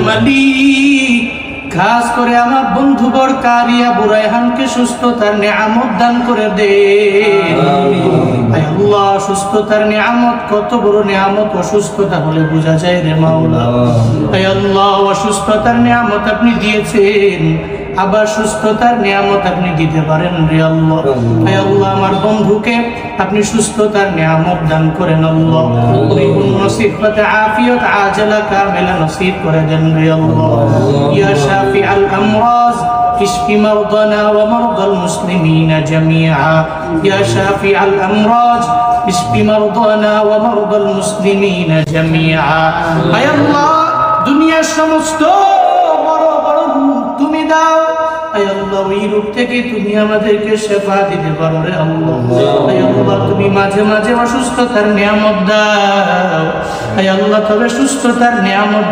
মালিক, খাস করে আমার বন্ধু বরকারিয়া বুরাইহানকে সুস্থতার নিয়ামত দান করে দে। আয় আল্লাহ, সুস্থতার নিয়ামত কত বড় নিয়ামত, অসুস্থতা হলে বোঝা যায় রে মাওলা। আয় আল্লাহ, অসুস্থতার নিয়ামত আপনি দিয়েছেন, আবার সুস্থতার নিয়ামত আপনি দিতে পারেন রে আল্লাহ। আয় আল্লাহ, আমার বন্ধুকে আপনি সুস্থতার নিয়ামত দান করেন আল্লাহ। পরিপূর্ণ সিফাতে আফিয়ত আজলা কামিলা নসিব করে দেন রে আল্লাহ। ইয়া শাফি আল আমরাজ اشف مرضنا ومرضى المسلمين جميعا يا شافي الامراض اشف مرضنا ومرضى المسلمين جميعا اي الله দুনিয়ার সমস্ত বড় বড় তুমি দাও। আয় আল্লাহ, ওই রূপ থেকে তুমি আমাদেরকে শেফা দিতে পারো রে আল্লাহ। আয় আল্লাহ, তুমি মাঝে মাঝে অসুস্থতার নিয়ামত দাও। আয় আল্লাহ, তবে সুস্থতার নিয়ামত